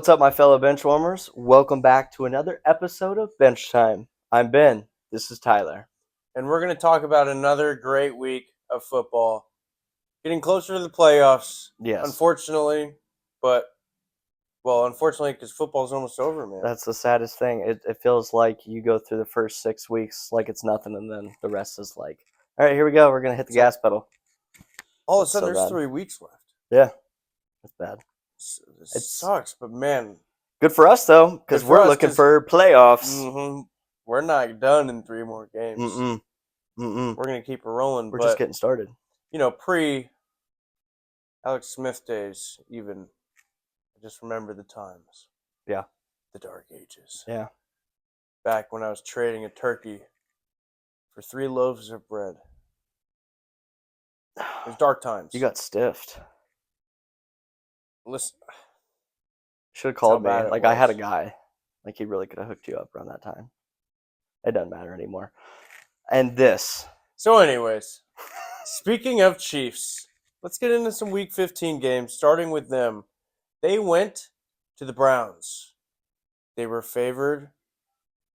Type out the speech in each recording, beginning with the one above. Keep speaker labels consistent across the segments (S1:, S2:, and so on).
S1: What's up, my fellow benchwarmers? Welcome back to another episode of Bench Time. I'm Ben. This is Tyler.
S2: And we're going to talk about another great week of football. Getting closer to the playoffs.
S1: Yes.
S2: Unfortunately, because football's almost over, man.
S1: That's the saddest thing. It feels like you go through the first 6 weeks like it's nothing, and then the rest is like, all right, here we go. We're going to hit the gas pedal.
S2: All of a sudden, there's 3 weeks left.
S1: Yeah, that's bad.
S2: It sucks, but man.
S1: Good for us, though, because we're looking for playoffs.
S2: Mm-hmm, we're not done in 3 more games. We're going to keep it rolling.
S1: We're just getting started.
S2: Pre-Alex Smith days, even, I just remember the times.
S1: Yeah.
S2: The dark ages.
S1: Yeah.
S2: Back when I was trading a turkey for 3 loaves of bread. It was dark times.
S1: You got stiffed.
S2: Listen.
S1: Should have called me. Like, I had a guy. Like, he really could have hooked you up around that time. It doesn't matter anymore. And this.
S2: So, anyways, speaking of Chiefs, let's get into some Week 15 games, starting with them. They went to the Browns. They were favored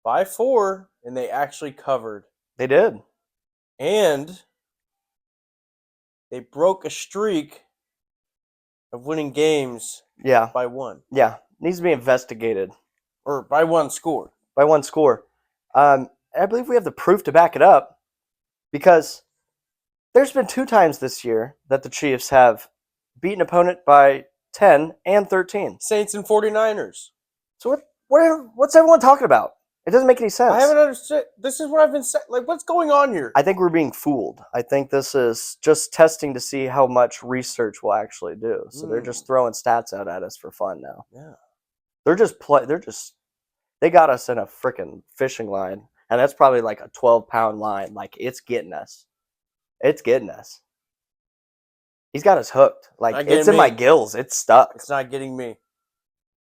S2: by 4, and they actually covered.
S1: They did.
S2: And they broke a streak of winning games by 1.
S1: Yeah. Needs to be investigated.
S2: Or by 1 score.
S1: By 1 score. I believe we have the proof to back it up because there's been 2 times this year that the Chiefs have beaten an opponent by 10 and 13.
S2: Saints and 49ers.
S1: So what's everyone talking about? It doesn't make any sense.
S2: I haven't understood. This is what I've been saying. Like, what's going on here?
S1: I think we're being fooled. I think this is just testing to see how much research we'll actually do. So they're just throwing stats out at us for fun now.
S2: Yeah.
S1: They got us in a freaking fishing line, and that's probably like a 12-pound line. Like, it's getting us. It's getting us. He's got us hooked. Like, it's in my gills. It's stuck.
S2: It's not getting me.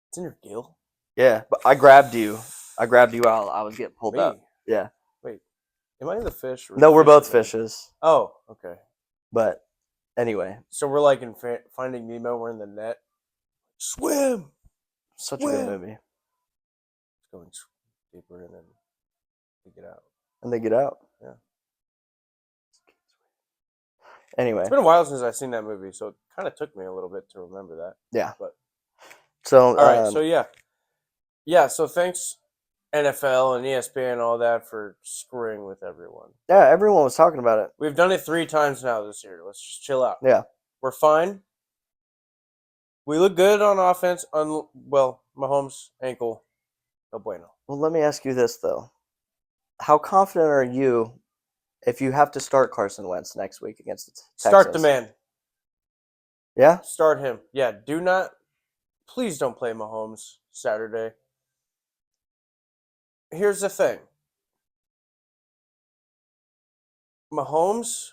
S2: It's in your gill?
S1: Yeah, but I grabbed you. While I was getting pulled up. Yeah.
S2: Wait, am I the fish?
S1: No, we're both fishes.
S2: Oh, okay.
S1: But anyway.
S2: So we're like in Finding Nemo. We're in the net. Swim!
S1: Such a good movie.
S2: It's going deeper and then they get out.
S1: And they get out.
S2: Yeah.
S1: Anyway.
S2: It's been a while since I've seen that movie, so it kind of took me a little bit to remember that.
S1: Yeah.
S2: But
S1: so,
S2: all right, so yeah. Yeah, so thanks NFL and ESPN and all that for screwing with everyone.
S1: Yeah, everyone was talking about it.
S2: We've done it 3 times now this year. Let's just chill out.
S1: Yeah.
S2: We're fine. We look good on offense. Mahomes' ankle, no bueno.
S1: Well, let me ask you this, though. How confident are you if you have to start Carson Wentz next week against the Texans?
S2: Start the man.
S1: Yeah?
S2: Start him. Yeah, please don't play Mahomes Saturday. Here's the thing. Mahomes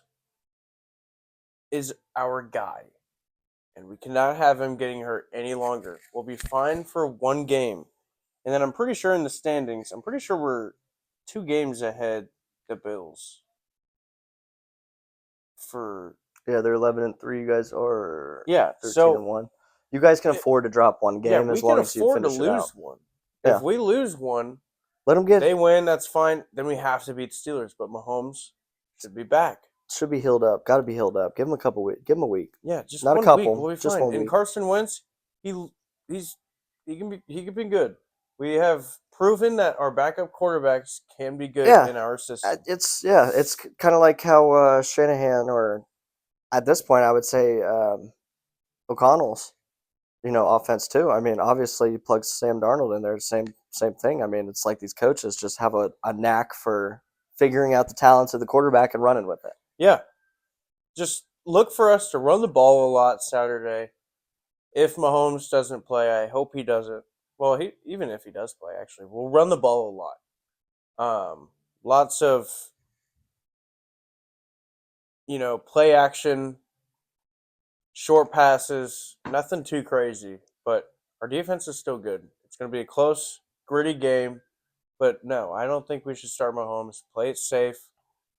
S2: is our guy, and we cannot have him getting hurt any longer. We'll be fine for 1 game. And then I'm pretty sure in the standings, we're 2 games ahead the Bills.
S1: Yeah, they're 11-3. You guys are
S2: 13-1.
S1: You guys can afford to drop 1 game as long as you finish it out. We can afford to
S2: lose 1. Yeah. If we lose 1,
S1: let them
S2: they win, that's fine. Then we have to beat the Steelers. But Mahomes should be back.
S1: Should be healed up. Got to be healed up. Give him a couple weeks. Give him a week.
S2: Yeah, just
S1: not
S2: 1
S1: a couple.
S2: Week. We'll be
S1: just
S2: fine.
S1: 1 week.
S2: And Carson Wentz, he can be good. We have proven that our backup quarterbacks can be good in our system.
S1: It's kind of like how Shanahan, or at this point I would say O'Connell's, offense too. I mean, obviously you plug Sam Darnold in there, same thing. I mean, it's like these coaches just have a knack for figuring out the talents of the quarterback and running with it.
S2: Yeah. Just look for us to run the ball a lot Saturday. If Mahomes doesn't play, I hope he doesn't. Well, even if he does play, actually, we'll run the ball a lot. Lots of, play action, short passes, nothing too crazy. But our defense is still good. It's going to be a close, gritty game. But no, I don't think we should start Mahomes. Play it safe.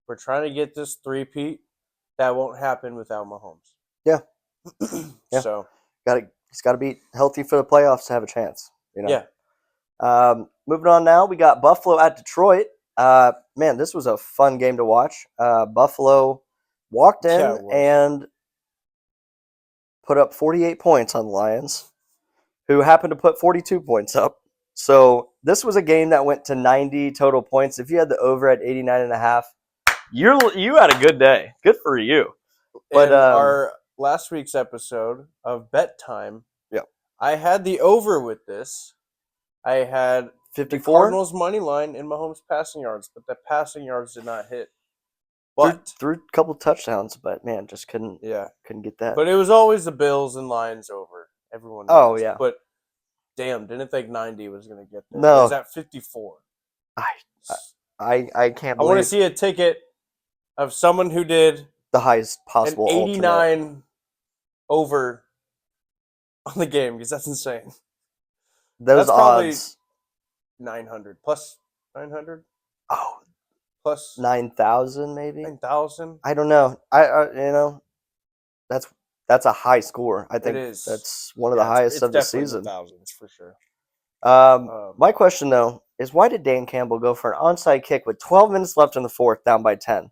S2: We're trying to get this 3-peat. That won't happen without Mahomes.
S1: Yeah.
S2: So
S1: got He's got to be healthy for the playoffs to have a chance.
S2: Yeah.
S1: Moving on now, we got Buffalo at Detroit. Man, this was a fun game to watch. Buffalo walked
S2: Yeah,
S1: in
S2: it was.
S1: and put up 48 points on the Lions, who happened to put 42 points up. So this was a game that went to 90 total points. If you had the over at 89.5, you had a good day. Good for you. But
S2: in our last week's episode of Bet Time,
S1: Yep.
S2: I had the over with this. I had the
S1: 54
S2: Cardinals money line in Mahomes passing yards, but the passing yards did not hit. But
S1: threw a couple touchdowns, but man, just couldn't get that.
S2: But it was always the Bills and Lions over. Everyone knows.
S1: Oh, yeah.
S2: But damn, didn't think 90 was going to get there.
S1: No.
S2: It was at 54.
S1: I can't
S2: I want
S1: believe
S2: to see a ticket of someone who did
S1: the highest
S2: an
S1: possible alternate.
S2: 89 over on the game because that's insane.
S1: Those
S2: That's probably
S1: odds.
S2: 900 plus 900
S1: Oh,
S2: plus
S1: 9,000 maybe.
S2: 9,000.
S1: I don't know. I that's a high score. I think
S2: It is.
S1: that's one of the highest of the season.
S2: Thousands for sure.
S1: My question though is, why did Dan Campbell go for an onside kick with 12 minutes left in the fourth, down by 10?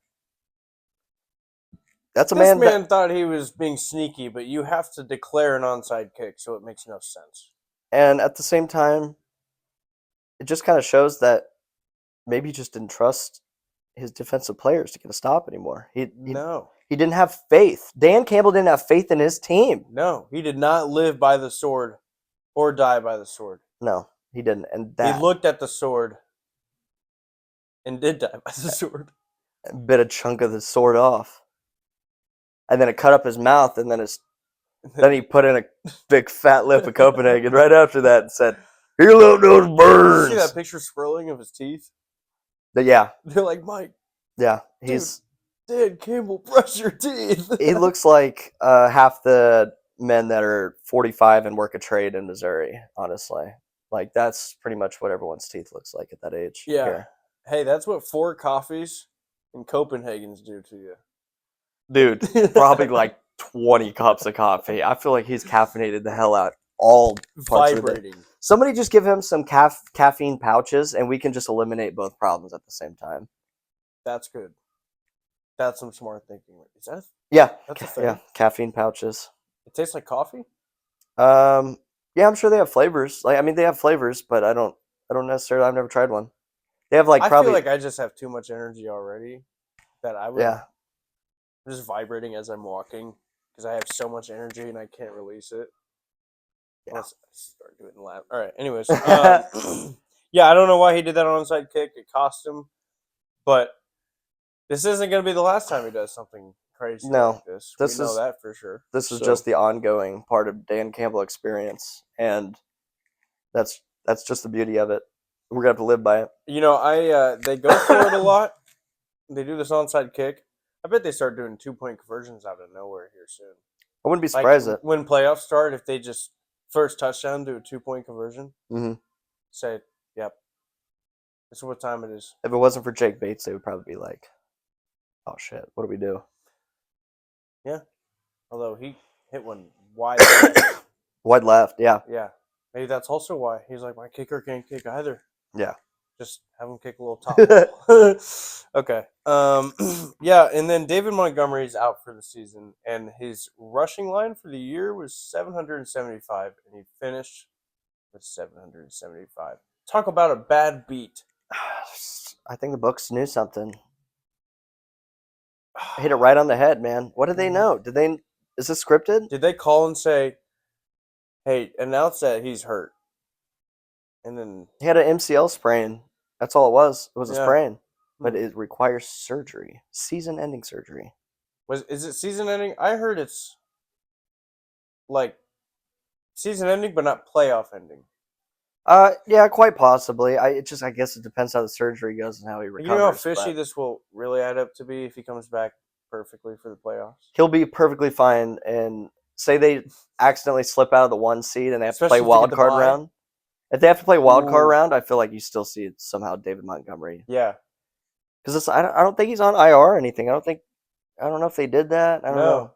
S1: That's a
S2: This
S1: man.
S2: man thought he was being sneaky, but you have to declare an onside kick, so it makes no sense.
S1: And at the same time, it just kind of shows that maybe he just didn't trust his defensive players to get a stop anymore. He didn't have faith. Dan Campbell didn't have faith in his team.
S2: No, he did not live by the sword or die by the sword.
S1: No, he didn't. And
S2: he looked at the sword and did die by the sword.
S1: Bit a chunk of the sword off. And then it cut up his mouth, and then he put in a big fat lip of Copenhagen right after that and said, "Heal up those burns."
S2: You see that picture swirling of his teeth?
S1: Yeah.
S2: They're like, Mike.
S1: Yeah, he's
S2: Dan Campbell, brush your teeth.
S1: He looks like half the men that are 45 and work a trade in Missouri, honestly. Like, that's pretty much what everyone's teeth looks like at that age.
S2: Yeah.
S1: Here.
S2: Hey, that's what 4 coffees in Copenhagen's do to you.
S1: Dude, probably like 20 cups of coffee. I feel like he's caffeinated the hell out all parts
S2: vibrating.
S1: Of the day. Somebody just give him some caffeine pouches, and we can just eliminate both problems at the same time.
S2: That's good. That's some smart thinking. Is that?
S1: Yeah.
S2: That's a thing.
S1: Yeah, caffeine pouches.
S2: It tastes like coffee?
S1: Yeah, I'm sure they have flavors. They have flavors, but I don't necessarily. I've never tried one. They have
S2: I feel like I just have too much energy already that I would.
S1: Yeah.
S2: I'm just vibrating as I'm walking because I have so much energy and I can't release it.
S1: Yeah.
S2: Let's start doing the lap. All right. Anyways, yeah, I don't know why he did that onside kick. It cost him, but this isn't going to be the last time he does something crazy like this. We know that for sure.
S1: This is just the ongoing part of Dan Campbell experience, and that's just the beauty of it. We're gonna have to live by it.
S2: You know, they go for it a lot. They do this onside kick. I bet they start doing 2-point conversions out of nowhere here soon.
S1: I wouldn't be surprised
S2: when playoffs start, if they just first touchdown do a 2-point conversion.
S1: Mm-hmm.
S2: Say, yep. This is what time it is.
S1: If it wasn't for Jake Bates, they would probably be like, "Oh shit, what do we do?"
S2: Yeah. Although he hit one wide left.
S1: Wide left, yeah.
S2: Yeah. Maybe that's also why. He's like, my kicker can't kick either.
S1: Yeah.
S2: Just have him kick a little top. Okay. Yeah, and then David Montgomery's out for the season, and his rushing line for the year was 775, and he finished with 775. Talk about a bad beat.
S1: I think the books knew something. Hit it right on the head, man. What did they know? Is this scripted?
S2: Did they call and say, "Hey, announce that he's hurt"? And then
S1: he had an MCL sprain. That's all it was. It was a sprain, but it requires surgery, season-ending surgery.
S2: Is it season-ending? I heard it's like season-ending, but not playoff-ending.
S1: Yeah, quite possibly. I guess it depends how the surgery goes and how he recovers.
S2: You know how fishy this will really add up to be if he comes back perfectly for the playoffs?
S1: He'll be perfectly fine, and say they accidentally slip out of the 1 seed and they have to play wild card round. If they have to play wild card round, I feel like you still see somehow David Montgomery.
S2: Yeah.
S1: Because I don't think he's on IR or anything. I don't know if they did that. I don't know.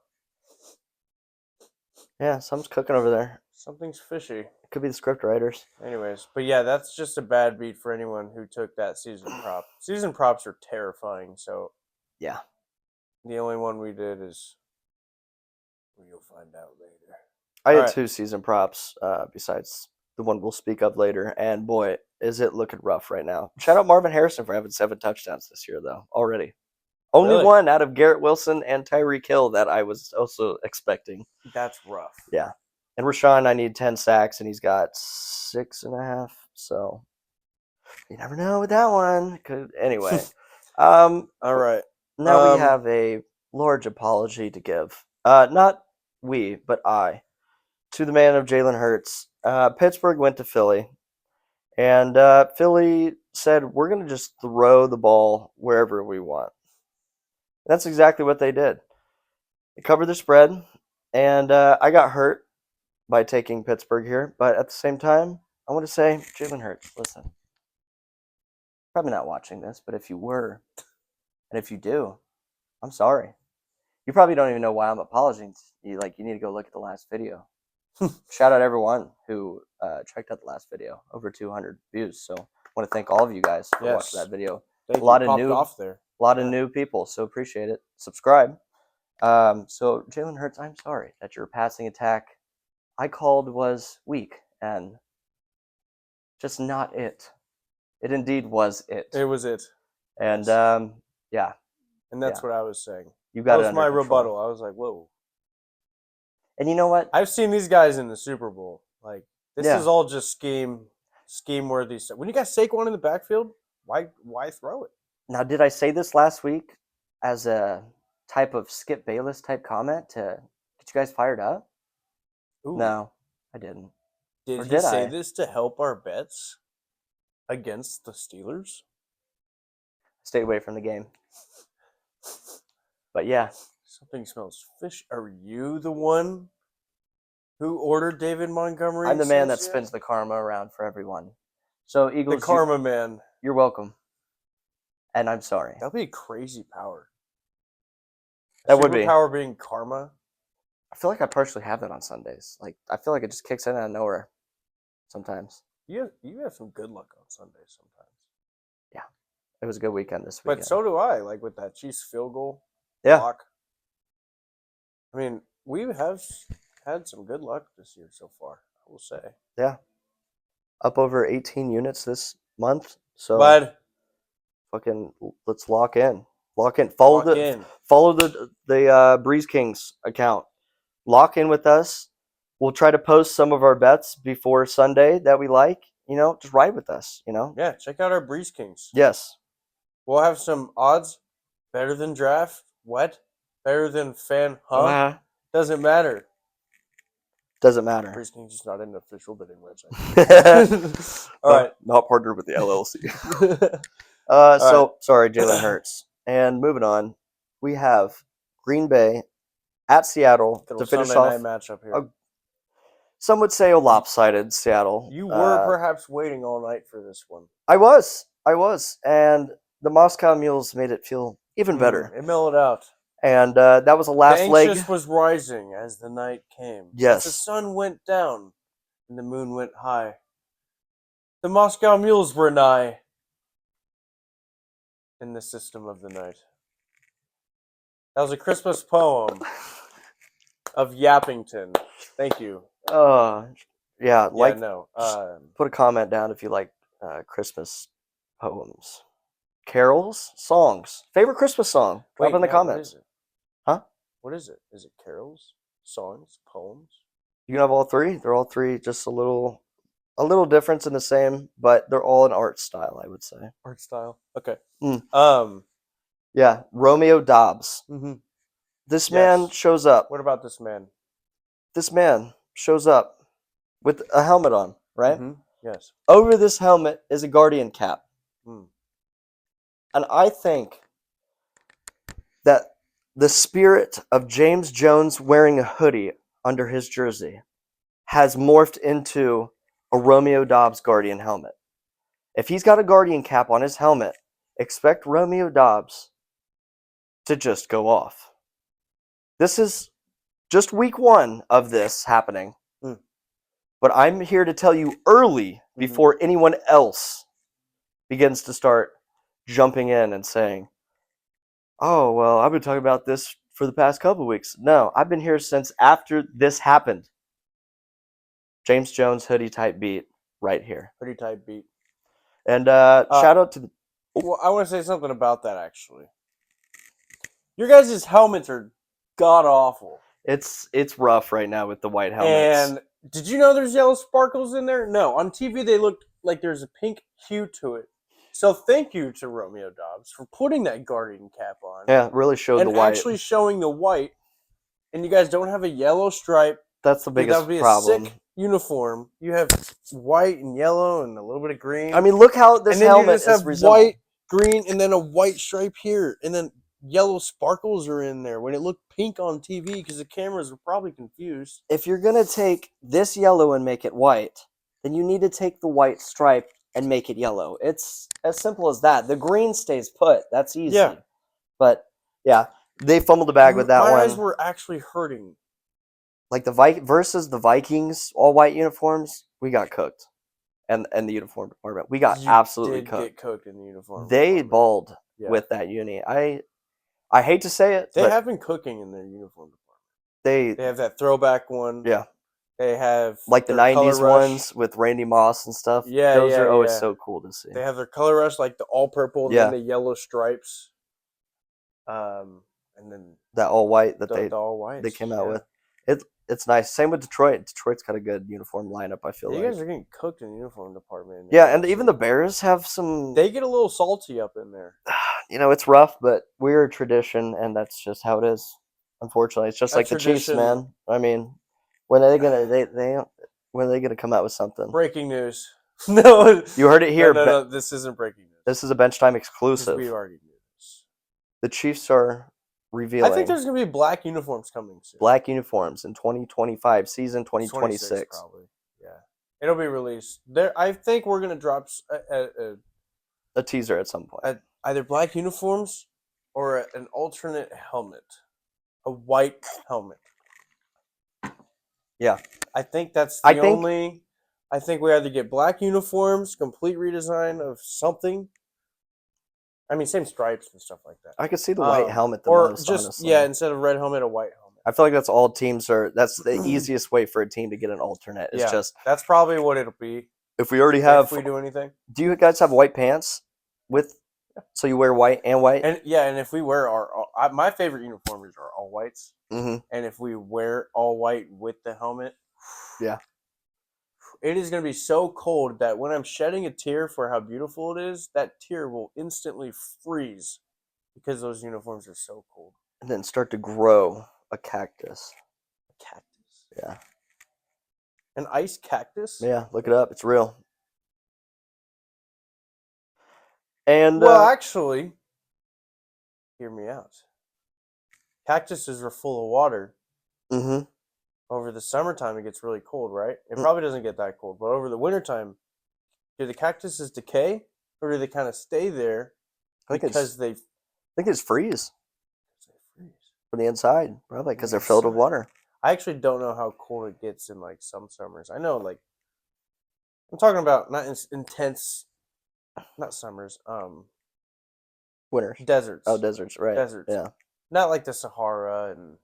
S1: Yeah, something's cooking over there.
S2: Something's fishy.
S1: It could be the script writers.
S2: Anyways, but yeah, that's just a bad beat for anyone who took that season prop. Season props are terrifying, so
S1: Yeah.
S2: the only one we did is you'll find out later.
S1: I had
S2: Alright.
S1: 2 season props besides the one we'll speak of later, and boy, is it looking rough right now. Shout out Marvin Harrison for having 7 touchdowns this year, though, already. Only
S2: Really?
S1: one out of Garrett Wilson and Tyreek Hill that I was also expecting.
S2: That's rough.
S1: Yeah. And Rashawn, I need 10 sacks, and he's got 6.5. So you never know with that one. Anyway,
S2: All right.
S1: now we have a large apology to give. Not we, but I, to the man of Jalen Hurts. Pittsburgh went to Philly, and Philly said, we're going to just throw the ball wherever we want. That's exactly what they did. They covered the spread, and I got hurt by taking Pittsburgh here, but at the same time, I want to say, Jalen Hurts, listen, probably not watching this, but if you were, and if you do, I'm sorry. You probably don't even know why I'm apologizing. You need to go look at the last video. Shout out everyone who checked out the last video. Over 200 views. So I want to thank all of you guys for watching that video.
S2: Thank
S1: a lot
S2: you.
S1: of
S2: Popped
S1: new,
S2: off there.
S1: a lot of new people. So appreciate it. Subscribe. So Jalen Hurts, I'm sorry that your passing attack I called was weak and just not it. It indeed was it.
S2: It was it.
S1: And yeah.
S2: And that's what I was saying.
S1: You got
S2: that
S1: it
S2: was my
S1: under control.
S2: rebuttal. I was like, whoa.
S1: And you know what?
S2: I've seen these guys in the Super Bowl. Like, this is all just scheme-worthy stuff. When you got Saquon in the backfield, why throw it?
S1: Now, did I say this last week as a type of Skip Bayless type comment to get you guys fired up?
S2: Ooh.
S1: No, I didn't.
S2: Did he say this to help our bets against the Steelers?
S1: Stay away from the game. But yeah.
S2: Something smells fish. Are you the one who ordered David Montgomery?
S1: I'm the man that spins the karma around for everyone. So Eagles,
S2: the karma man.
S1: You're welcome. And I'm sorry.
S2: That'd be a crazy power.
S1: That would be.
S2: Power being karma.
S1: I feel like I partially have that on Sundays. Like, I feel like it just kicks in out of nowhere sometimes.
S2: You have some good luck on Sundays sometimes.
S1: Yeah. It was a good weekend this weekend.
S2: But so do I, like with that Chiefs field goal block. I mean, we have had some good luck this year so far, I will say.
S1: Yeah. Up over 18 units this month. So fucking let's lock in. Lock in. Follow the Breeze Kings account. Lock in with us. We'll try to post some of our bets before Sunday that we like. Just ride with us,
S2: Yeah, check out our Breeze Kings.
S1: Yes.
S2: We'll have some odds better than draft. What? Better than fan, huh? Doesn't matter.
S1: Doesn't matter.
S2: Breeze Kings is not an official betting website. All right.
S1: Not partnered with the LLC. Sorry, Jalen Hurts. And moving on, we have Green Bay at Seattle to finish
S2: Sunday
S1: off.
S2: Night matchup here.
S1: Some would say a lopsided Seattle.
S2: You were perhaps waiting all night for this one.
S1: I was. And the Moscow Mules made it feel even better.
S2: It mellowed out.
S1: And that was the last leg.
S2: The anxious was rising as the night came.
S1: Yes.
S2: As the sun went down and the moon went high. The Moscow Mules were nigh in the system of the night. That was a Christmas poem of Yappington. Thank you.
S1: Yeah. Put a comment down if you like Christmas poems, carols, songs. Favorite Christmas song? Drop in the comments.
S2: What is it?
S1: Huh?
S2: What is it? Is it carols, songs, poems?
S1: You can have all three. They're all three just a little difference in the same, but they're all an art style, I would say.
S2: Art style. Okay.
S1: Yeah, Romeo Dobbs.
S2: Mm-hmm.
S1: This man shows up.
S2: What about this man?
S1: This man shows up with a helmet on, right?
S2: Mm-hmm. Yes.
S1: Over this helmet is a Guardian cap. And I think that the spirit of James Jones wearing a hoodie under his jersey has morphed into a Romeo Dobbs Guardian helmet. If he's got a Guardian cap on his helmet, expect Romeo Dobbs to just go off. This is just week 1 of this happening. But I'm here to tell you early before anyone else begins to start jumping in and saying, "Oh, well, I've been talking about this for the past couple of weeks." No, I've been here since after this happened. James Jones hoodie type beat right here.
S2: Pretty tight beat.
S1: And shout out to the.
S2: Well, I want to say something about that actually. Your guys' helmets are god awful.
S1: It's rough right now with the white helmets.
S2: And did you know there's yellow sparkles in there? No, on TV they looked like there's a pink hue to it. So thank you to Romeo Dobbs for putting that Guardian cap on.
S1: Yeah, it really showed
S2: and
S1: the white.
S2: actually showing the white. And you guys don't have a yellow stripe.
S1: That's the biggest
S2: that would be
S1: problem.
S2: A sick uniform. You have white and yellow and a little bit of green.
S1: I mean, look how this helmet is resembled.
S2: White, green, and then a white stripe here, and then yellow sparkles are in there when it looked pink on TV because the cameras were probably confused.
S1: If you're gonna take this yellow and make it white, then you need to take the white stripe and make it yellow. It's as simple as that. The green stays put. That's easy.
S2: Yeah.
S1: But yeah, they fumbled the bag with that one.
S2: My eyes were actually hurting.
S1: Like versus the Vikings all white uniforms, we got cooked. And the uniform department, we got absolutely cooked.
S2: Get cooked in the uniform.
S1: They balled with that uni. I hate to say it.
S2: They have been cooking in their uniform department.
S1: They
S2: have that throwback one.
S1: Yeah.
S2: They have
S1: like the 90s ones with Randy Moss and stuff.
S2: Yeah,
S1: those are always so cool to see.
S2: They have their color rush, like the all purple and then the yellow stripes. And then
S1: that all white that they came out with. It's nice. Same with Detroit. Detroit's got a good uniform lineup, I feel like.
S2: You guys are getting cooked in the uniform department.
S1: Yeah, and even the Bears have some.
S2: They get a little salty up in there.
S1: It's rough, but we're a tradition, and that's just how it is. Unfortunately, it's just like the Chiefs, man. I mean, when are they gonna when are they gonna come out with something?
S2: Breaking news. No,
S1: you heard it here.
S2: No, this isn't breaking news.
S1: This is a bench time exclusive.
S2: We already knew this.
S1: The Chiefs are revealing.
S2: I think there's gonna be black uniforms coming soon.
S1: Black uniforms in 2025 season 2026.
S2: Probably. Yeah, it'll be released. I think we're gonna drop
S1: a teaser at some point.
S2: Either black uniforms or an alternate helmet, a white helmet.
S1: Yeah,
S2: I think that's the only. I think we either get black uniforms, complete redesign of something. I mean, same stripes and stuff like that.
S1: I could see the white helmet the most, honestly.
S2: Instead of red helmet, a white helmet.
S1: I feel like that's all teams are. That's the easiest way for a team to get an alternate. It's just
S2: that's probably what it'll be.
S1: If we already have,
S2: if we do anything,
S1: do you guys have white pants with? So you wear white and white,
S2: and if we wear my favorite uniforms are all whites, and if we wear all white with the helmet, it is going to be so cold that when I'm shedding a tear for how beautiful it is, that tear will instantly freeze because those uniforms are so cold.
S1: And then start to grow a cactus.
S2: A cactus?
S1: Yeah.
S2: An ice cactus?
S1: Yeah, look it up. It's real. And
S2: actually, hear me out. Cactuses are full of water.
S1: Mm-hmm.
S2: Over the summertime, it gets really cold, right? It probably doesn't get that cold, but over the wintertime, do the cactuses decay, or do they kind of stay there because they?
S1: I think it's freeze. From the inside, probably because they're filled with water.
S2: I actually don't know how cold it gets in like some summers. I know, like, I'm talking about not intense, not summers.
S1: Winters.
S2: Deserts.
S1: Oh, deserts, right?
S2: Deserts.
S1: Yeah.
S2: Not like the Sahara and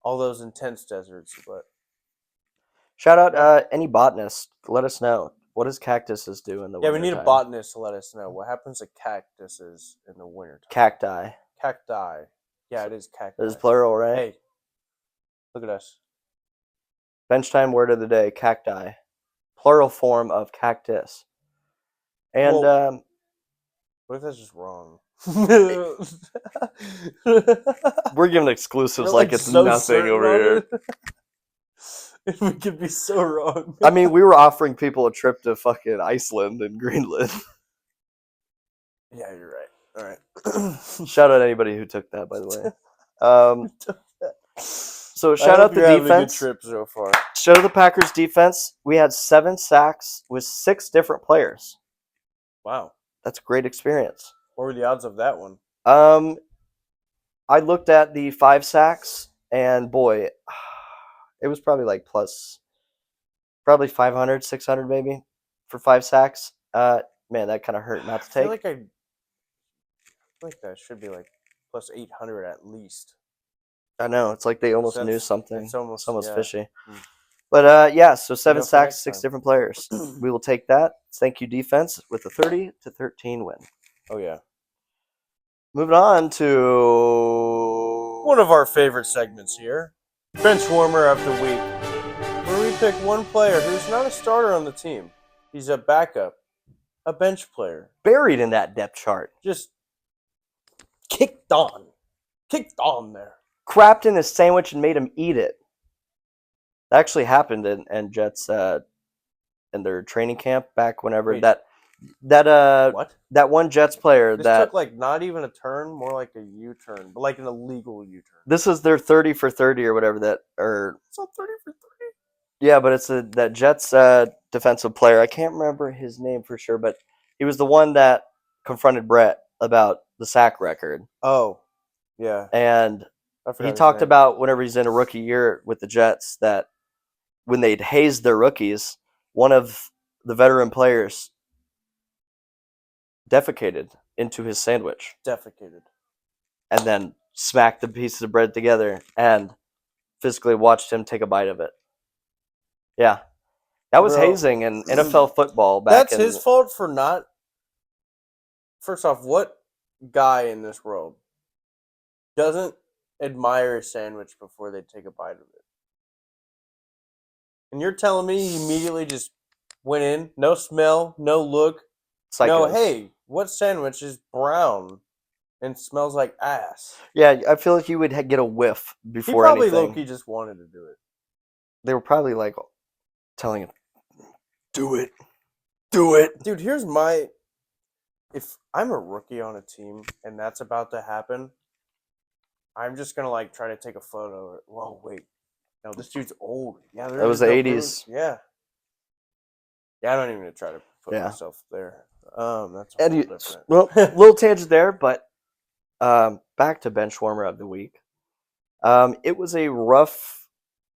S2: all those intense deserts, but
S1: shout out any botanist. Let us know, what does cactuses do in the winter?
S2: Yeah, we need a botanist to let us know what happens to cactuses in the winter time.
S1: Cacti.
S2: Yeah, it is cacti.
S1: It is plural, right?
S2: Hey, look at us.
S1: Bench time word of the day: cacti, plural form of cactus. And
S2: what if that's just wrong?
S1: We're giving exclusives like it's so nothing over here.
S2: We could be so wrong.
S1: I mean, we were offering people a trip to fucking Iceland and Greenland.
S2: Yeah, you're right. All right.
S1: Shout out anybody who took that, by the way. So shout out the defense.
S2: Having a good trip so far.
S1: Shout out the Packers defense. We had 7 sacks with 6 different players.
S2: Wow,
S1: that's a great experience.
S2: What were the odds of that one?
S1: I looked at the 5 sacks, and boy, it was probably like plus Probably 500, 600 maybe for 5 sacks. Man, that kind of hurt not to
S2: I feel
S1: take.
S2: like I feel like that should be like plus 800 at least.
S1: I know it's like they almost
S2: So
S1: knew
S2: that's
S1: something.
S2: it's almost
S1: It's fishy.
S2: Mm.
S1: But yeah, so 7
S2: know for
S1: sacks,
S2: next
S1: 6
S2: time.
S1: different players. We will take that. Thank you, defense, with a 30-13 win.
S2: Oh yeah.
S1: Moving on to
S2: One of our favorite segments here, Benchwarmer of the Week, where we pick one player who's not a starter on the team. He's a backup, a bench player,
S1: buried in that depth chart.
S2: just kicked on there.
S1: Crapped in his sandwich and made him eat it. That actually happened in Jets in their training camp back whenever
S2: Wait.
S1: that
S2: What?
S1: that one Jets player
S2: This
S1: that
S2: took like not even a turn, more like a U-turn, but like an illegal U-turn.
S1: this is their 30 for 30 or whatever that or
S2: It's not 30 for 30.
S1: yeah, but it's that Jets defensive player. I can't remember his name for sure, but he was the one that confronted Brett about the sack record.
S2: Oh, yeah.
S1: And
S2: I forgot
S1: he
S2: his
S1: talked
S2: name.
S1: about whenever he's in a rookie year with the Jets that when they'd haze their rookies, one of the veteran players defecated into his sandwich
S2: Defecated.
S1: and then smacked the pieces of bread together and physically watched him take a bite of it. Yeah. That was
S2: Bro.
S1: hazing in NFL football back
S2: That's
S1: in
S2: his fault for not. First off, what guy in this world doesn't admire a sandwich before they take a bite of it? And you're telling me he immediately just went in, no smell, no look,
S1: psychos.
S2: no, hey, what sandwich is brown and smells like ass?
S1: Yeah, I feel like you would get a whiff
S2: He
S1: before
S2: probably
S1: anything.
S2: low-key just wanted to do it.
S1: They were probably like telling him, "Do it, do it."
S2: Dude, here's my. If I'm a rookie on a team and that's about to happen, I'm just gonna like try to take a photo. Whoa, wait, no, this dude's old. Yeah,
S1: That was the 80s.
S2: Yeah, yeah. I don't even try to put
S1: Yeah.
S2: myself there. That's a
S1: And
S2: whole different.
S1: well, little tangent there, but back to Benchwarmer of the Week. It was a rough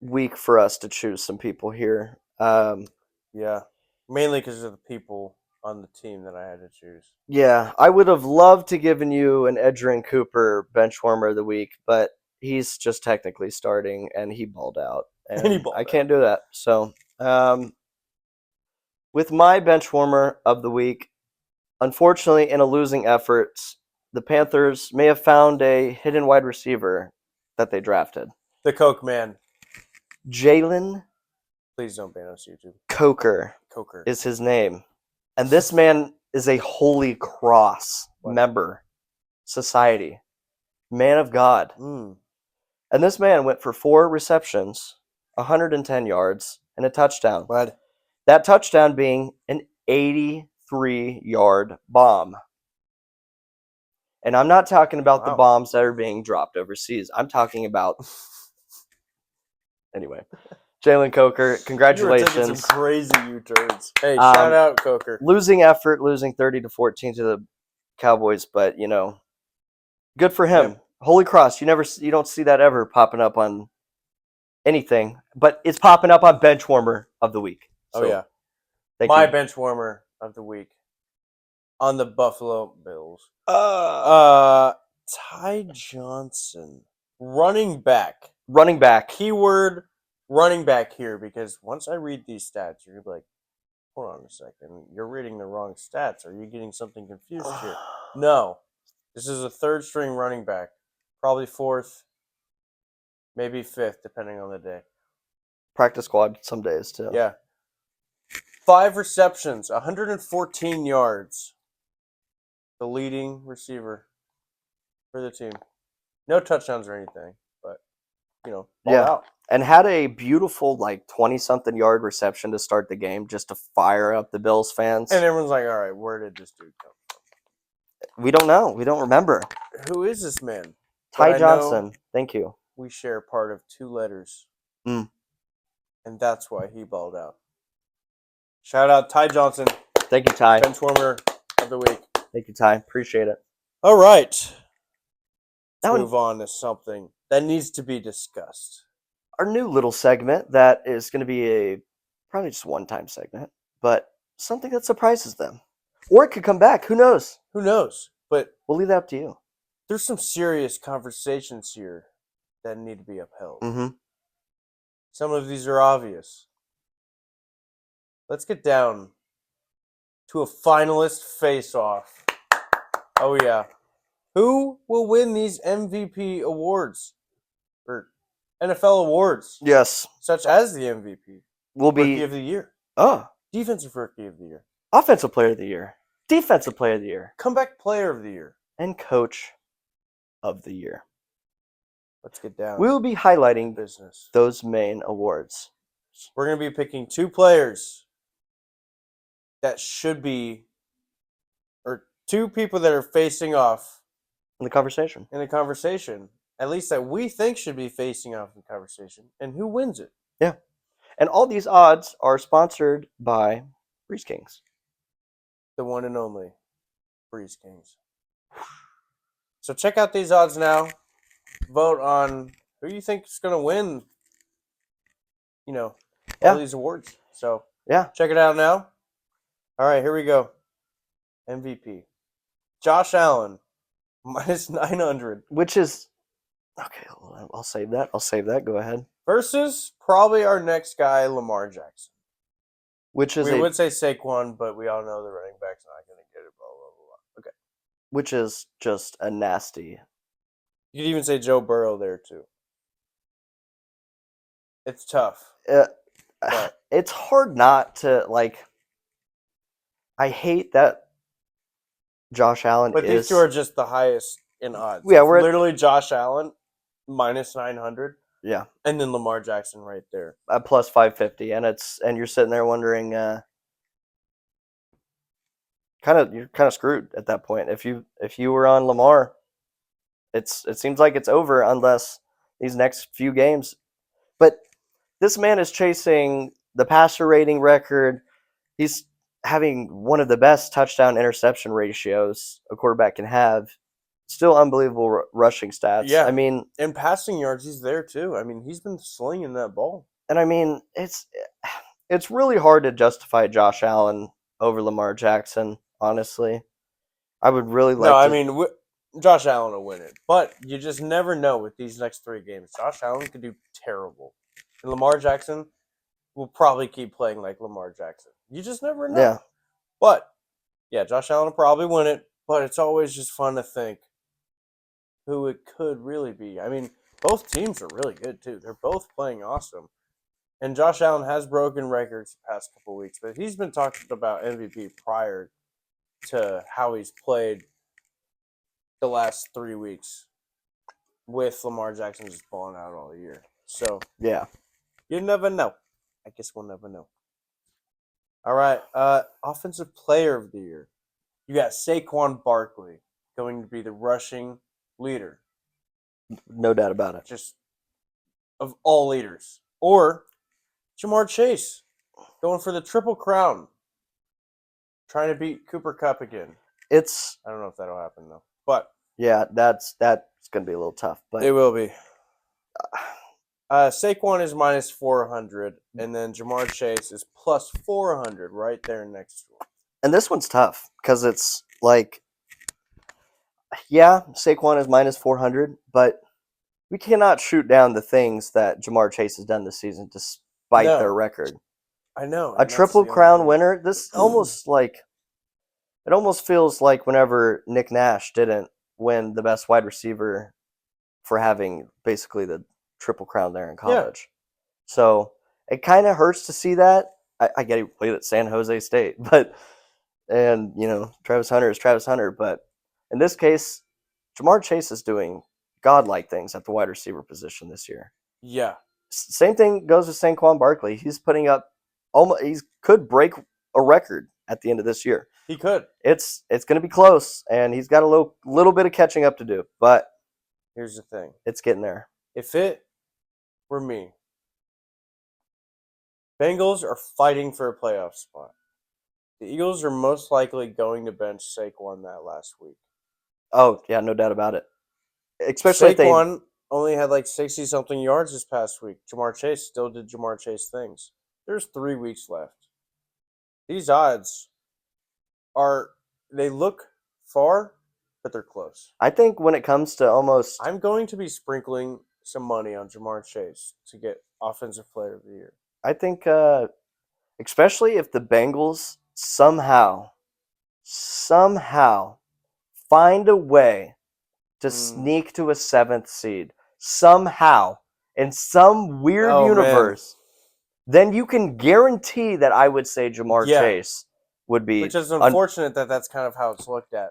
S1: week for us to choose some people here.
S2: Yeah, mainly because of the people on the team that I had to choose.
S1: Yeah, I would have loved to given you an Edgerrin Cooper Benchwarmer of the Week, but he's just technically starting and he balled out. And
S2: he balled
S1: I
S2: out.
S1: can't do that. So, with my Benchwarmer of the Week, unfortunately, in a losing effort, the Panthers may have found a hidden wide receiver that they drafted.
S2: The Coke Man.
S1: Jalen
S2: Please don't ban us, YouTube.
S1: Coker is his name. And this man is a Holy Cross member, society, man of God.
S2: Mm.
S1: And this man went for 4 receptions, 110 yards, and a touchdown.
S2: What?
S1: That touchdown being an 83-yard bomb. And I'm not talking about the bombs that are being dropped overseas. I'm talking about. Anyway, Jalen Coker, congratulations.
S2: You were taking some crazy U-turns. Hey, shout out Coker.
S1: Losing effort, losing 30-14 to the Cowboys, but good for him. Yep. Holy Cross, you don't see that ever popping up on anything, but it's popping up on Benchwarmer of the Week. So,
S2: oh yeah, my Benchwarmer of the week on the Buffalo Bills. Ty Johnson, running back. Keyword running back here, because once I read these stats, you're gonna be like, hold on a second, you're reading the wrong stats. Are you getting something confused here? No, this is a third string running back, probably fourth, maybe fifth, depending on the day.
S1: Practice squad some days too.
S2: Yeah. 5 receptions, 114 yards. The leading receiver for the team. No touchdowns or anything, but balled out.
S1: And had a beautiful 20-something yard reception to start the game, just to fire up the Bills fans.
S2: And everyone's like, all right, where did this dude come from?
S1: We don't know. We don't remember.
S2: Who is this man?
S1: Ty Johnson. Thank you.
S2: We share part of 2 letters.
S1: Mm.
S2: And that's why he balled out. Shout out Ty Johnson.
S1: Thank you, Ty.
S2: Benchwarmer of the week.
S1: Thank you, Ty. Appreciate it.
S2: All right. Let's move on to something that needs to be discussed.
S1: Our new little segment that is going to be a probably just one-time segment, but something that surprises them. Or it could come back. Who knows?
S2: Who knows? But
S1: We'll leave that up to you.
S2: there's some serious conversations here that need to be upheld.
S1: Mm-hmm.
S2: Some of these are obvious. Let's get down to a finalist face-off. Oh yeah. Who will win these MVP awards? Or NFL awards,
S1: Yes.
S2: such as the MVP,
S1: We'll
S2: Rookie
S1: be
S2: of the Year,
S1: oh,
S2: Defensive Rookie of the Year,
S1: Offensive Player of the Year, Defensive Player of the Year,
S2: Comeback Player of the Year,
S1: and Coach of the Year.
S2: Let's get down
S1: We'll be highlighting
S2: to business.
S1: those main awards.
S2: We're going to be picking two players that should be, or two people that are facing off
S1: In the conversation.
S2: in a conversation, at least that we think should be facing off in the conversation, and who wins it.
S1: Yeah. And all these odds are sponsored by Breeze Kings.
S2: The one and only Breeze Kings. So check out these odds now. Vote on who you think is going to win, all these awards. So
S1: Yeah.
S2: check it out now. All right, here we go. MVP. Josh Allen, minus 900.
S1: Which is okay, I'll save that. Go ahead.
S2: Versus probably our next guy, Lamar Jackson.
S1: Which is
S2: We would say Saquon, but we all know the running back's not going to get it, blah, blah, blah, blah. Okay.
S1: which is just a nasty.
S2: You could even say Joe Burrow there, too. It's tough. But
S1: It's hard not to I hate that Josh Allen
S2: But
S1: is.
S2: these two are just the highest in odds.
S1: Yeah,
S2: It's
S1: we're
S2: literally Josh Allen, minus 900.
S1: Yeah,
S2: And then Lamar Jackson right there.
S1: at plus 550, and you're sitting there wondering, you're kind of screwed at that point. If you were on Lamar, it seems like it's over unless these next few games. But this man is chasing the passer rating record. He's having one of the best touchdown interception ratios a quarterback can have. Still unbelievable rushing stats.
S2: Yeah.
S1: I mean,
S2: in passing yards, he's there too. I mean, he's been slinging that ball.
S1: And I mean, it's really hard to justify Josh Allen over Lamar Jackson, honestly. I would really like
S2: I
S1: to.
S2: mean, Josh Allen will win it. But you just never know with these next three games. Josh Allen could do terrible. And Lamar Jackson will probably keep playing like Lamar Jackson. You just never know.
S1: Yeah.
S2: But, yeah, Josh Allen will probably win it. But it's always just fun to think who it could really be. I mean, both teams are really good, too. They're both playing awesome. And Josh Allen has broken records the past couple weeks, but he's been talking about MVP prior to how he's played the last 3 weeks with Lamar Jackson just balling out all year. So,
S1: Yeah.
S2: you never know. I guess we'll never know. All right. Offensive Player of the Year. You got Saquon Barkley going to be the rushing leader.
S1: No doubt about it.
S2: Just of all leaders. Or Jamar Chase going for the Triple Crown. Trying to beat Cooper Kupp again. I don't know if that'll happen, though. But
S1: yeah, that's going to be a little tough. But
S2: it will be. Saquon is minus 400, and then Jamar Chase is plus 400 right there next to him.
S1: And this one's tough because it's yeah, Saquon is minus 400, but we cannot shoot down the things that Jamar Chase has done this season despite their record.
S2: I know.
S1: A Triple Crown winner, this it almost feels like whenever Nick Nash didn't win the best wide receiver for having basically the Triple Crown there in college. Yeah. So it kind of hurts to see that. I get he played at San Jose State, and Travis Hunter is Travis Hunter, but in this case, Jamar Chase is doing godlike things at the wide receiver position this year.
S2: Yeah.
S1: Same thing goes with Saquon Barkley. He's putting up he could break a record at the end of this year.
S2: He could.
S1: It's going to be close, and he's got a little bit of catching up to do. But
S2: here's the thing:
S1: it's getting there.
S2: If it were me, Bengals are fighting for a playoff spot. The Eagles are most likely going to bench Saquon that last week.
S1: Oh yeah, no doubt about it. Especially
S2: Saquon only had 60-something yards this past week. Jamar Chase still did Jamar Chase things. There's 3 weeks left. These odds they look far, but they're close.
S1: I think when it comes to almost,
S2: I'm going to be sprinkling some money on Jamar Chase to get Offensive Player of the Year.
S1: I think, especially if the Bengals somehow find a way to sneak to a 7th seed, somehow, in some weird universe, then you can guarantee that I would say Jamar Chase would be.
S2: Which is unfortunate that that's kind of how it's looked at.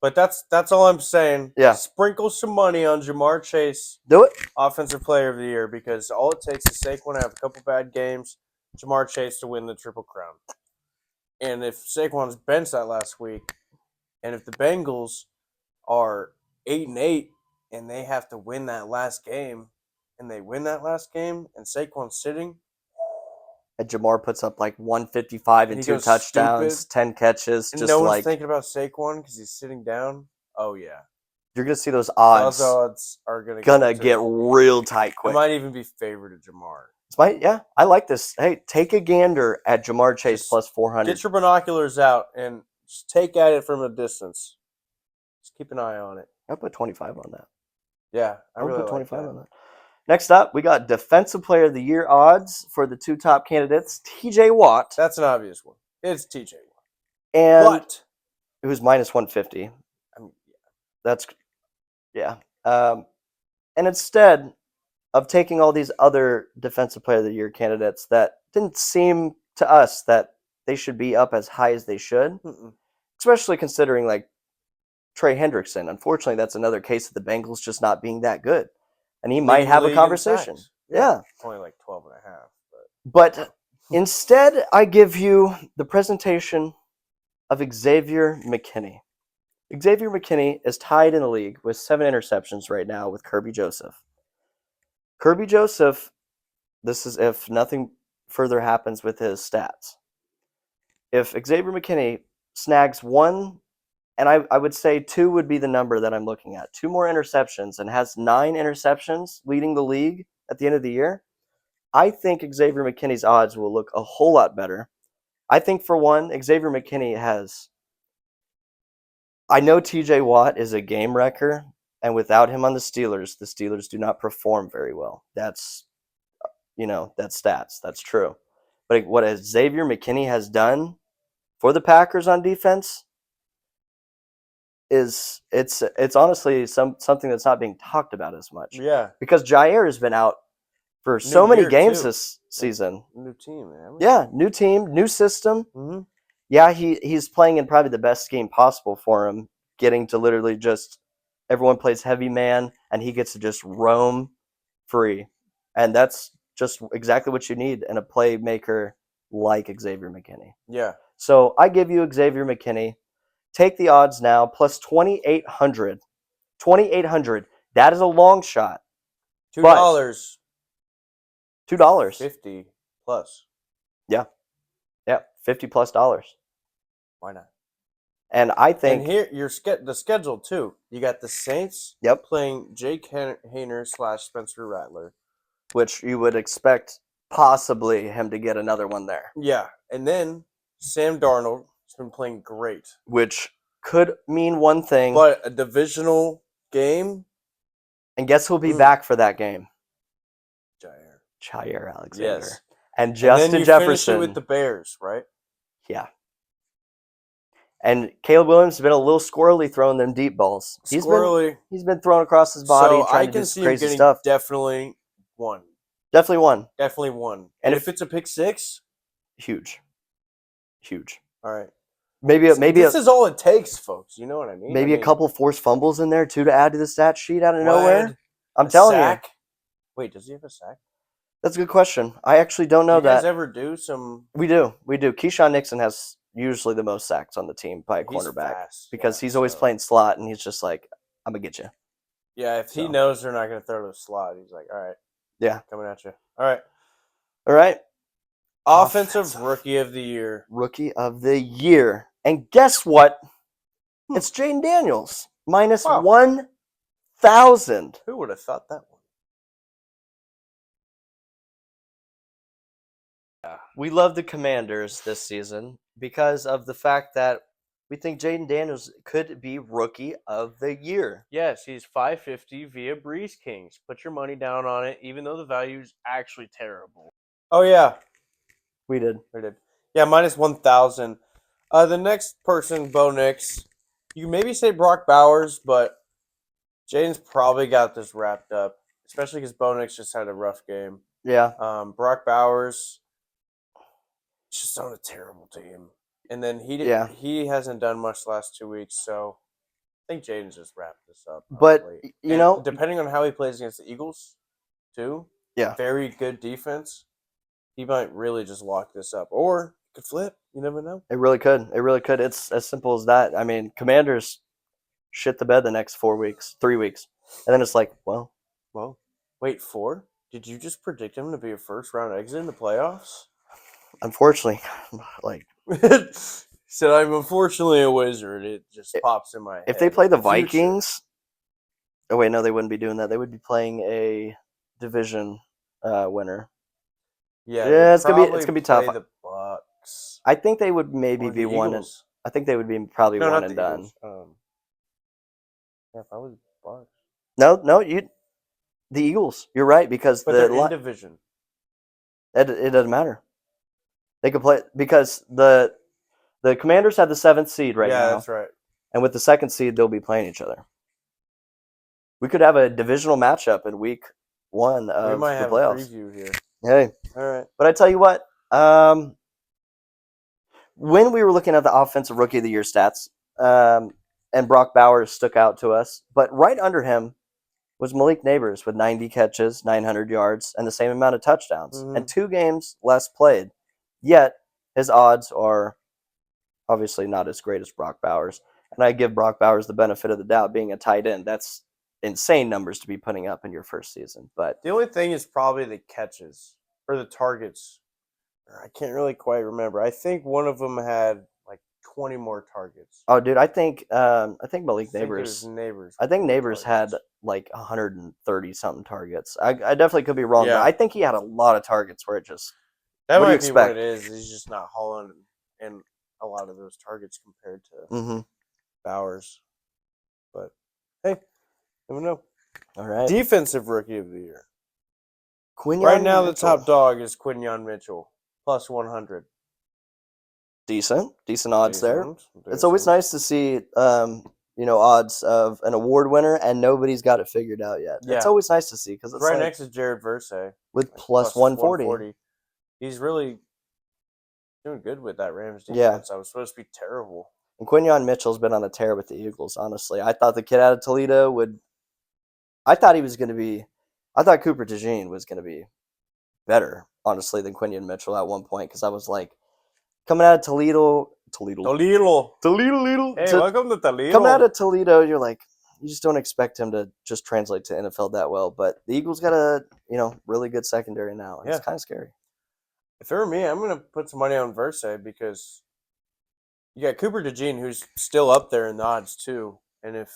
S2: But that's all I'm saying.
S1: Yeah.
S2: Sprinkle some money on Jamar Chase.
S1: Do it.
S2: Offensive Player of the Year, because all it takes is Saquon to have a couple bad games, Jamar Chase to win the Triple Crown. And if Saquon's benched that last week, and if the Bengals are 8-8 and they have to win that last game, and they win that last game, and Saquon's sitting,
S1: and Jamar puts up like 155 and 2 touchdowns, 10 catches.
S2: And
S1: just
S2: no one's
S1: like
S2: thinking about Saquon because he's sitting down. Oh yeah,
S1: you're gonna see those odds.
S2: Those odds are gonna
S1: get real tight quick.
S2: It might even be favored to Jamar.
S1: Yeah, I like this. Hey, take a gander at Jamar Chase plus 400.
S2: Get your binoculars out and just take at it from a distance. Just keep an eye on it.
S1: I'll put 25 on that.
S2: Yeah,
S1: I'll put 25 on that. Next up, we got Defensive Player of the Year odds for the 2 top candidates. TJ Watt.
S2: That's an obvious one. It's TJ Watt.
S1: And it was minus 150. That's, yeah. And instead of taking all these other Defensive Player of the Year candidates that didn't seem to us that they should be up as high as they should, especially considering like Trey Hendrickson. Unfortunately, that's another case of the Bengals just not being that good. And he might have a conversation. Yeah.
S2: Only like 12 and a half.
S1: But instead, I give you the presentation of Xavier McKinney. Xavier McKinney is tied in the league with 7 interceptions right now with Kirby Joseph. Kirby Joseph, this is if nothing further happens with his stats. If Xavier McKinney snags 1, and I would say 2 would be the number that I'm looking at, 2 more interceptions and has 9 interceptions leading the league at the end of the year, I think Xavier McKinney's odds will look a whole lot better. I think, for one, Xavier McKinney has... I know TJ Watt is a game wrecker, and without him on the Steelers do not perform very well. That's stats. That's true. But what Xavier McKinney has done for the Packers on defense it's honestly something that's not being talked about as much.
S2: Yeah.
S1: Because Jair has been out for so many games this season.
S2: New team, man.
S1: Yeah, new team, new system.
S2: Mm-hmm.
S1: Yeah, he's playing in probably the best scheme possible for him, getting to literally just everyone plays heavy man and he gets to just roam free. And that's just exactly what you need in a playmaker like Xavier McKinney.
S2: Yeah.
S1: So I give you Xavier McKinney. Take the odds now, plus 2,800. 2,800. That is a long shot.
S2: $2.
S1: $2.
S2: 50 plus.
S1: Yeah. Yeah, $50+.
S2: Why not?
S1: And I think...
S2: And here, the schedule, too. You got the Saints playing Jake Hayner / Spencer Rattler.
S1: Which you would expect possibly him to get another one there.
S2: Yeah. And then Sam Darnold has been playing great.
S1: Which could mean one thing.
S2: But a divisional game.
S1: And guess who'll be back for that game?
S2: Jair
S1: Alexander.
S2: Yes.
S1: And Justin
S2: and then you
S1: Jefferson.
S2: Finish it with the Bears, right?
S1: Yeah. And Caleb Williams has been a little squirrely throwing them deep balls. He's been thrown across his body trying to do some crazy stuff.
S2: Definitely one.
S1: Definitely one.
S2: And if it's a pick six,
S1: huge.
S2: All right.
S1: Maybe
S2: this is all it takes, folks. You know what I mean?
S1: Maybe a couple forced fumbles in there too to add to the stat sheet out of nowhere. I'm telling you.
S2: Wait, does he have a sack?
S1: That's a good question. I actually don't know that.
S2: Do you guys ever do some?
S1: We do. Keyshawn Nixon has usually the most sacks on the team by a cornerback because he's always playing slot, and he's just like, "I'm gonna get you."
S2: Yeah, if he knows they're not gonna throw to the slot, he's like, "All right,
S1: yeah,
S2: coming at you." All
S1: right.
S2: Offensive Rookie of the Year.
S1: Rookie of the Year, and guess what? It's Jaden Daniels minus 1,000.
S2: Who would have thought that one? Yeah.
S1: we love the Commanders this season because of the fact that we think Jaden Daniels could be Rookie of the Year.
S2: Yes, he's 550 via Breeze Kings. Put your money down on it, even though the value is actually terrible. Oh yeah,
S1: We did.
S2: we did. Yeah, minus 1,000. The next person, Bo Nix. You can maybe say Brock Bowers, but Jaden's probably got this wrapped up, especially because Bo Nix just had a rough game.
S1: Yeah.
S2: Brock Bowers is just on a terrible team, and then he hasn't done much the last 2 weeks, so I think Jaden's just wrapped this up.
S1: But,
S2: Honestly.
S1: you
S2: And
S1: know,
S2: depending on how he plays against the Eagles, too,
S1: yeah,
S2: very good defense, he might really just lock this up, or it could flip. You never know.
S1: it really could. It really could. It's as simple as that. I mean, Commanders shit the bed the next 3 weeks. And then it's like, well,
S2: Wait, 4? Did you just predict him to be a first-round exit in the playoffs?
S1: unfortunately, like,
S2: Said I'm unfortunately a wizard. It just pops in my head.
S1: if they play the
S2: Future.
S1: Vikings, oh wait, no, they wouldn't be doing that. They would be playing a division winner.
S2: Yeah,
S1: it's gonna be tough.
S2: The Bucks.
S1: I think they would maybe
S2: Or the
S1: be one.
S2: Eagles.
S1: I think they would be probably
S2: No,
S1: one
S2: not
S1: and
S2: the
S1: done.
S2: Eagles. Yeah, if I was Bucks.
S1: No, the Eagles. You're right because
S2: But they're in division.
S1: it doesn't matter. They could play because the Commanders have the 7th seed right now.
S2: Yeah, that's right.
S1: And with the 2nd seed, they'll be playing each other. We could have a divisional matchup in week 1 of
S2: We might
S1: the
S2: have
S1: playoffs.
S2: a preview here.
S1: Hey,
S2: All right.
S1: but I tell you what, when we were looking at the offensive rookie of the year stats, and Brock Bowers stuck out to us, but right under him was Malik Neighbors with 90 catches, 900 yards, and the same amount of touchdowns, and 2 games less played. Yet his odds are obviously not as great as Brock Bowers, and I give Brock Bowers the benefit of the doubt being a tight end. That's insane numbers to be putting up in your first season. But
S2: the only thing is probably the catches or the targets. I can't really quite remember. I think one of them had like 20 more targets.
S1: Oh, dude, I think Malik Neighbors. I think Neighbors had like 130 something targets. I definitely could be wrong, but I think he had a lot of targets where it just.
S2: That might be what it is. He's just not hauling in a lot of those targets compared to Bowers. But hey, never know.
S1: All right.
S2: Defensive Rookie of the Year.
S1: Quinyon
S2: now,
S1: Mitchell.
S2: the top dog is Quinyon Mitchell, plus 100.
S1: Decent odds there. It's always nice to see, odds of an award winner and nobody's got it figured out yet. Yeah. It's always nice to see because it's
S2: right next is Jared Verse
S1: with plus 140.
S2: He's really doing good with that Rams defense.
S1: Yeah.
S2: I was supposed to be terrible.
S1: And Quinyon Mitchell's been on a tear with the Eagles, honestly. I thought the kid out of Toledo I thought Cooper DeJean was going to be better, honestly, than Quinyon Mitchell at one point because I was like, coming out of Toledo. Hey,
S2: welcome to Toledo.
S1: Coming out of Toledo, you're like, you just don't expect him to just translate to NFL that well. But the Eagles got a, really good secondary now. It's kind of scary.
S2: If it were me, I'm going to put some money on Verse because you got Cooper DeJean, who's still up there in the odds too. And if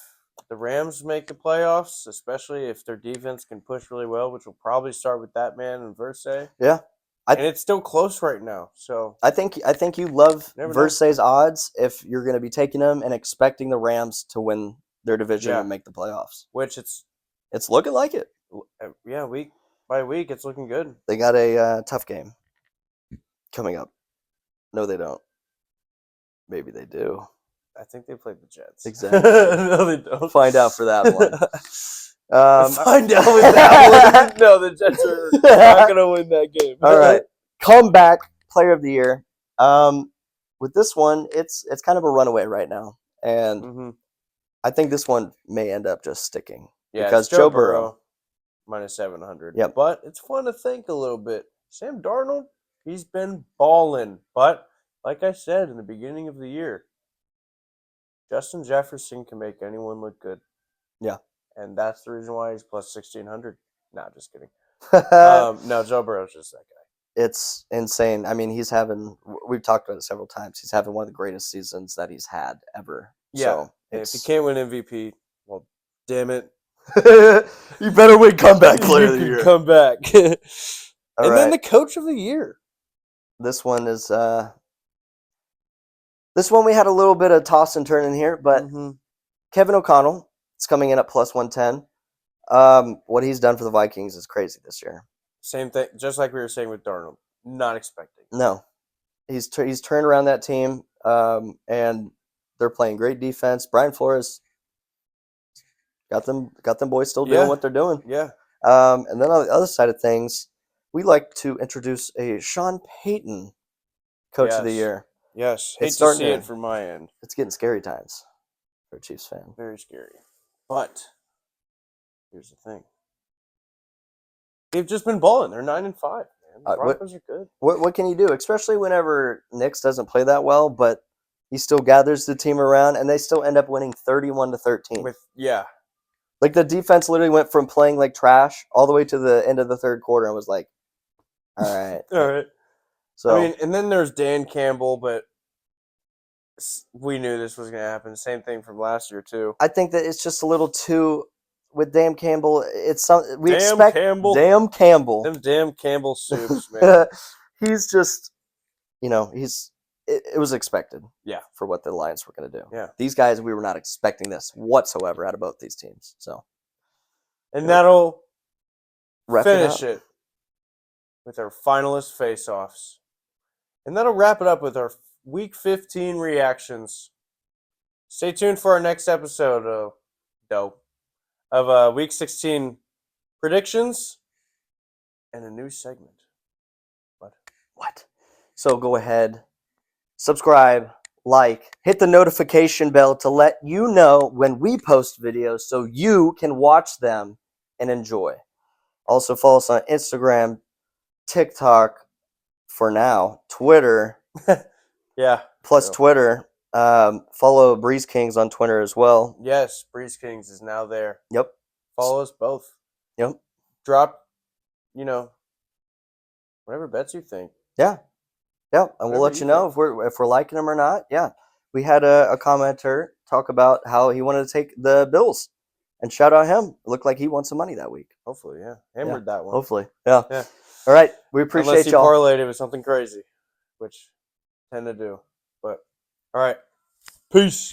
S2: the Rams make the playoffs, especially if their defense can push really well, which will probably start with that man and Verse.
S1: Yeah.
S2: And it's still close right now. So
S1: I think you love Verse's odds if you're going to be taking them and expecting the Rams to win their division and make the playoffs.
S2: Which it's
S1: looking like it.
S2: Yeah, week by week, it's looking good.
S1: They got a tough game coming up. No, they don't. Maybe they do.
S2: I think they played the Jets.
S1: Exactly.
S2: No, they don't.
S1: Find out for that one.
S2: Find out with that one. No, the Jets are not going to win that game.
S1: All right. Comeback player of the year. With this one, it's kind of a runaway right now. And I think this one may end up just sticking.
S2: Yeah,
S1: because Joe Burrow.
S2: Minus 700.
S1: Yep.
S2: But it's fun to think a little bit. Sam Darnold, he's been balling. But like I said in the beginning of the year, Justin Jefferson can make anyone look good.
S1: Yeah.
S2: And that's the reason why he's plus 1,600. Nah, just kidding. No, Joe Burrow's just that guy.
S1: It's insane. I mean, we've talked about it several times. He's having one of the greatest seasons that he's had ever.
S2: Yeah. So if he can't win MVP, well, damn it.
S1: You better win comeback player of the year.
S2: Come back.
S1: Then
S2: the coach of the year.
S1: This one is this one we had a little bit of toss and turn in here, but Kevin O'Connell is coming in at plus 110. What he's done for the Vikings is crazy this year.
S2: Same thing, just like we were saying with Darnold. Not expecting.
S1: No, he's turned around that team, and they're playing great defense. Brian Flores got them boys still doing what they're doing.
S2: Yeah.
S1: And then on the other side of things, we like to introduce a Sean Payton Coach of the Year.
S2: Yes, hate to see it from my end.
S1: It's getting scary times for a Chiefs fan.
S2: Very scary. But here's the thing. They've just been balling. They're 9-5, man. The Broncos are good.
S1: What can you do? Especially whenever Nix doesn't play that well, but he still gathers the team around, and they still end up winning 31-13. Like the defense literally went from playing like trash all the way to the end of the third quarter and was like, all right.
S2: All right.
S1: So,
S2: I mean, and then there's Dan Campbell, but we knew this was going to happen. Same thing from last year, too.
S1: I think that it's just a little too with Dan Campbell. It's
S2: Campbell.
S1: Damn Campbell.
S2: Them damn Campbell soups, man.
S1: He's just, it was expected.
S2: Yeah.
S1: For what the Lions were going to do.
S2: Yeah.
S1: These guys, we were not expecting this whatsoever out of both these teams. So,
S2: and that'll finish it with our finalist face-offs. And that'll wrap it up with our Week 15 reactions. Stay tuned for our next episode of Week 16 predictions and a new segment.
S1: What? So go ahead, subscribe, like, hit the notification bell to let you know when we post videos so you can watch them and enjoy. Also follow us on Instagram, TikTok, for now, Twitter.
S2: Yeah.
S1: Plus Twitter. Follow Breeze Kings on Twitter as well.
S2: Yes, Breeze Kings is now there.
S1: Yep.
S2: Follow us both.
S1: Yep.
S2: Drop, whatever bets you think.
S1: Yeah. Yeah, and we'll let you know if we're liking them or not. Yeah. We had a commenter talk about how he wanted to take the Bills. And shout out him. It looked like he won some money that week.
S2: Hopefully, yeah. Hammered that one.
S1: Hopefully. Yeah. All right. We appreciate y'all.
S2: Unless he parlayed it with something crazy, which I tend to do. But all right. Peace.